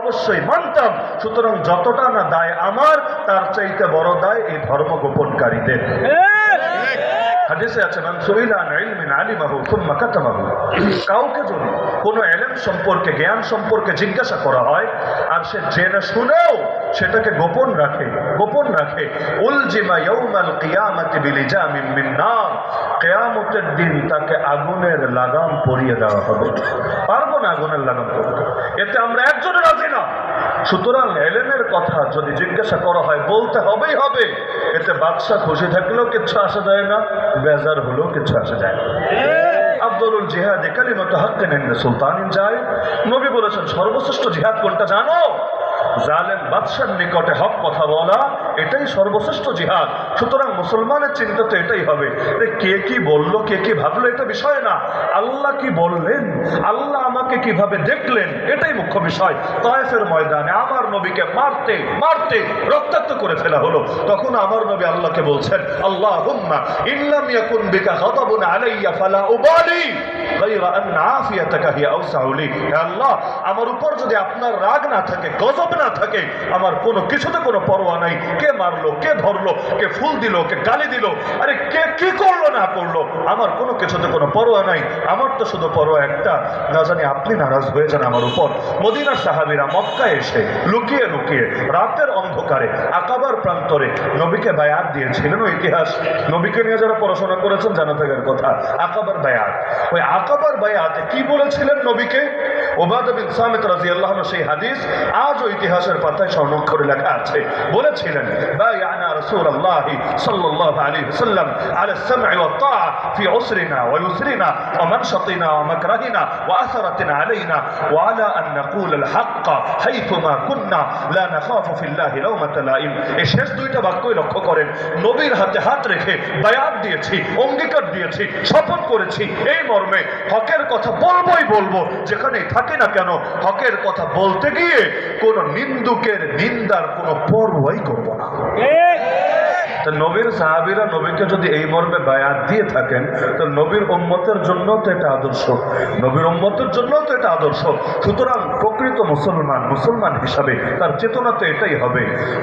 অবশ্যই মানতাম। সুতরাং যতটা না দায় আমার, তার চাইতে বড় দায় এই ধর্ম গোপনকারীদের। হাদিসে আছে, মান সুইলা আন ইলমিন আলিমাহু সুম্মা কাতামাহু। কাউকে যদি কোনো ইলম সম্পর্কে, জ্ঞান সম্পর্কে জিজ্ঞাসা করা হয় আর সে জেনে শুনেও সেটাকে গোপন রাখে, উলজিমা ইয়াউমাল কিয়ামাতি বিলিজামিন মিন নার, কিয়ামতের দিন তাকে আগুনের লাগাম পরিয়ে দেওয়া হবে। পারবো না আগুনের লাগাম পরতে, এতে আমরা একজনের রাজি না। সুতরাং ইলমের কথা যদি জিজ্ঞাসা করা হয় বলতে হবেই হবে। এতে বাদশা খুশি থাকলেও কিচ্ছু আসা যায় না, বেজার হলেও কিচ্ছু আসা যায় না। আফদলুল জিহাদ কালিমাতু হাক্কিন ইনদা সুলতানিন জাহিল। নবী বলেছেন সর্বশ্রেষ্ঠ জিহাদ কোনটা জানো? জালেম বাদশার নিকটে হক কথা বলা, এটাই সর্বশ্রেষ্ঠ জিহাদ। সুতরাং মুসলমানের চিন্তা তো এটাই হবে, কে কি বললো, কে কি ভাবলো, এটা বিষয় না। আল্লাহ কি বললেন, আল্লাহ আমাকে কিভাবে দেখলেন, এটাই মুখ্য বিষয়। তায়েফের ময়দানে আমার নবীকে মারতে মারতে রক্তাক্ত করে ফেলা হলো। তখন আমার নবী আল্লাহকে বলছেন, আল্লাহুম্মা ইল্লাম ইয়াকুন বিকা গাদাবুন আলাইয়া ফালা উবালি গায়রা আন আফিয়াতাকা হিয়া আওসাউ লি। হে আল্লাহ, আমার উপর যদি আপনার রাগ না থাকে, গজব না থাকে, আমার কোনো কিছুতে কোনো পরোয়া নাই। কে মারলো, কে ধরলো, কে ফুল দিল, কে গালি দিল, আরে কে কি করলো না করলো, আমার কোনো কিছুতে কোনো পরোয়া নাই। আমার তো শুধু পরোয়া একটা, না জানি আপনি নারাজ হয়ে যান আমার উপর। মদিনার সাহাবীরা মক্কায় এসে লুকিয়ে লুকিয়ে রাতের অন্ধকারে আকাবার প্রান্তরে নবীকে বায়াত দিয়েছিলেন। ওই ইতিহাস নবীকে নিয়ে যারা পড়াশোনা করেছেন জানা থাকার কথা। আকাবার বায়াত, ওই আকাবার বায়াতে কি বলেছিলেন নবীকে? উবাদা বিন সামিত রাদিয়াল্লাহু আনহু সেই হাদিস আজও ইতিহাসের পাতায় স্বর্ণাক্ষরে লেখা আছে। বলেছিলেন, বায়ানা রাসূলুল্লাহি সাল্লাল্লাহু আলাইহি ওয়াসাল্লাম আলা সামঈ ওয়াত তাআ ফি উসরিনা ওয়া ইউসরিনা ওয়া মানশাতিনা ওয়া মাকরাহিনা ওয়া আসারাতিনা আলাইনা ওয়া আলা আন নাকুল আল হক হাইথুমা কুননা লা নাখাফু ফিল্লাহি লাওমাতা লাইম। এই শেষ দুইটা বাক্যই লক্ষ্য করেন। নবীর হাতে হাত রেখে বায়াত দিয়েছি, অঙ্গীকার দিয়েছি, শপথ করেছি এই মর্মে, হকের কথা বলবোই বলবো, যেখানেই থাকি না কেন। হকের কথা বলতে গিয়ে কোন নিন্দুকের নিন্দার কোনো পরোয়াই করব না। নবীর সাহাবীরা নবীকে যদি এই মর্মে বায়াত দিয়ে থাকেন, তো নবীর উম্মতের জন্য তো এটা আদর্শ, নবীর উম্মতের জন্য তো এটা আদর্শ। সুতরাং প্রকৃত মুসলমান হিসাবে তার চেতনা তো এটাই হবে।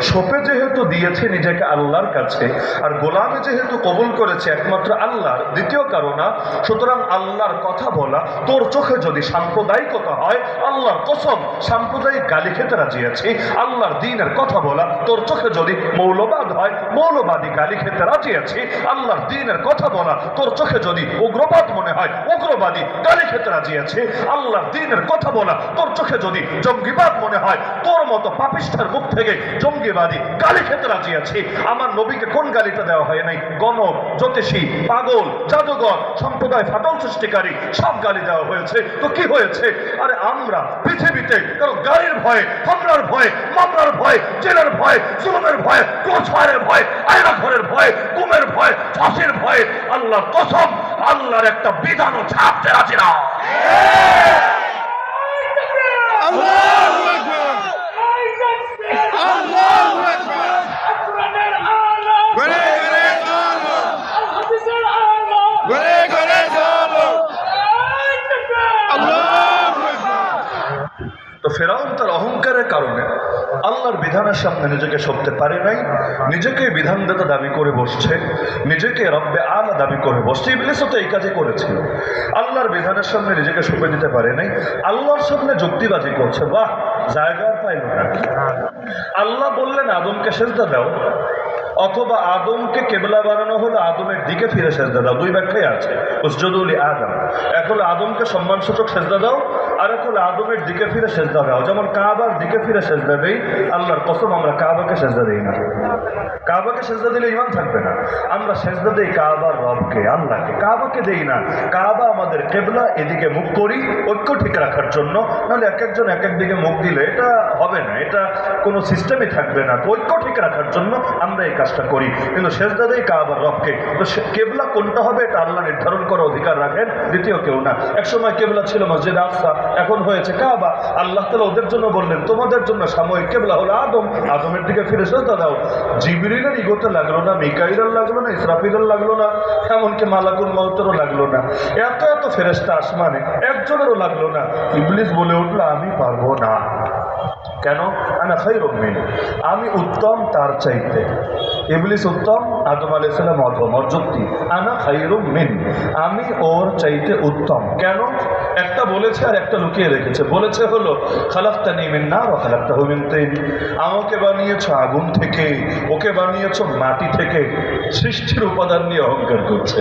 শোপে যেহেতু দিয়েছে নিজেকে আল্লাহর কাছে, আর গোলামে যেহেতু কবুল করেছে একমাত্র আল্লাহর, দ্বিতীয় কারণা, সুতরাং আল্লাহর কথা বলা তোর চোখে যদি সাম্প্রদায়িকতা হয়, আল্লাহর কসম সাম্প্রদায়িক গালি খেতে রাজি আছি। আল্লাহর দ্বীনের কথা বলা তোর চোখে যদি মৌলবাদ হয়, মৌলবাদী গালি খেতে রাজি আছি। আল্লাহর দ্বীনের কথা বলা তোর চোখে যদি উগ্রবাদ মনে হয়, উগ্রবাদী গালি খেতে রাজি আছে। আল্লাহর দ্বীনের কথা বলা তোর চোখে যদি জঙ্গিবাদ মনে হয়, তোর মতো পাপিষ্ঠার মুখ থেকে জঙ্গিবাদী গালি খেতে রাজি আছে। আমার নবীকে কোন গালিটা দেওয়া হয় নাই? গণক, জ্যোতিষী, পাগল, জাদুঘর, সম্প্রদায় ফাটল সৃষ্টিকারী, সব গালি দেওয়া হয়েছে। তো কি হয়েছে? আরে আমরা পৃথিবীতে কারো গাড়ির ভয়ে, হামলার ভয়ে, মামলার ভয়ে, জেলের ভয়ে, জুলুমের ভয়ে, ক্রসফায়ারের ভয়ে, আয়না ঘরের ভয়ে, গুমের ভয়ে, ফাঁসির ভয়ে, আল্লাহর কসম আল্লাহর একটা বিধানও ছাড়তে রাজি না। আল্লাহু আকবার, আল্লাহু আকবার, ঘরে ঘরে চলো, ঘরে ঘরে চলো, আল্লাহু আকবার। তো ফেরাউন তার অহংকারের কারণে আল্লাহর বিধানের সামনে নিজেকে সরতে পারে নাই, নিজেকে বিধানদাতা দাবি করে বসছে, নিজেকে রব্বে আলা দাবি করে বসছে। ইবলিসও তো এই কাজে করেছিল, আল্লাহর বিধানের সামনে নিজেকে সঁপে দিতে পারে নাই, আল্লাহর সামনে যুক্তিবাজি করছে। বাহ, জায়গা পাইল না। আল্লাহ বললেন আদমকে সেজদা দাও, অথবা আদমকে কেবলা বানানো হলো আদমের দিকে ফিরে সেজদা দাও। দুই ব্যাখ্যাই আছে। উসজুদু লি আদম, এক হলো আদমকে সম্মানসূচক সেজদা দাও, আর এক হলো আদমের দিকে ফিরে সেজদা দাও। যেমন কাবার দিকে ফিরে সেজদা দেই, আল্লাহর কসম আমরা কাবাকে সেজদা দিই না। কাবাকে সেজদা দিলে ঈমান থাকবে না। আমরা সেজদা দেই কাবার রবকে, আল্লাহকে, কাবাকে দেই না। কাবা আমাদের কেবলা, এদিকে মুখ করি ঐক্য ঠিক রাখার জন্য, নাহলে এক একজন এক এক দিকে মুখ দিলে এটা হবে না, এটা কোনো সিস্টেমই থাকবে না। ঐক্য ঠিক রাখার জন্য আমরা এই কাজটা করি, কিন্তু সেজদা দেই কাবার রবকে। তো কেবলা কোনটা হবে এটা আল্লাহ নির্ধারণ করার অধিকার রাখেন, দ্বিতীয় কেউ না। একসময় কেবলা ছিল মসজিদ আকসা, এখন হয়েছে কাবা। আল্লাহ তাআলা ওদের জন্য বললেন তোমাদের জন্য সাময়িক কেবলা হলো আদম, আদমের দিকে ফিরে সেজদা দাও। জিবরিলের ইগোতে লাগলো না, মিকাইলের লাগলো না, ইসরাফিলের লাগলো না, এমনকি মালাকুল মউতেরও লাগলো না। এত এত ফেরেশতা আসমানে, একজনেরও লাগলো না। ইবলিস বলে উঠলো আমি পারবো না। কেন? আনা খায়রুম মিন, আমি উত্তম তার চাইতে। ইবলিস উত্তম, আদম আলাইহিস সালাম অধম। ওর যুক্তি আনা খায়রুম মিন, আমি ওর চাইতে উত্তম। কেন? একটা বলেছে আর একটা লুকিয়ে রেখেছে। বলেছে হলো খালাকতানি মিন নার ওয়া খালাকতাহু মিন তিন, আমাকে বানিয়েছো আগুন থেকে, ওকে বানিয়েছো মাটি থেকে। সৃষ্টির উপাদান নিয়ে অহংকার করছে।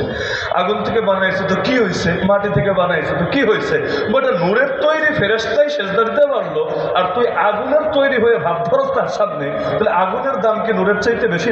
আগুন থেকে বানাইছে তো কি হয়েছে, মাটি থেকে বানাইছে তো কি হয়েছে, বলে নূরের তৈরি ফেরেশতাই সেজদা দিতে পারলো, আর তুই আগুনের তৈরি হয়ে ভাব ধরস তার সামনে, তাহলে আগুনের দাম কি নূরের চাইতে বেশি?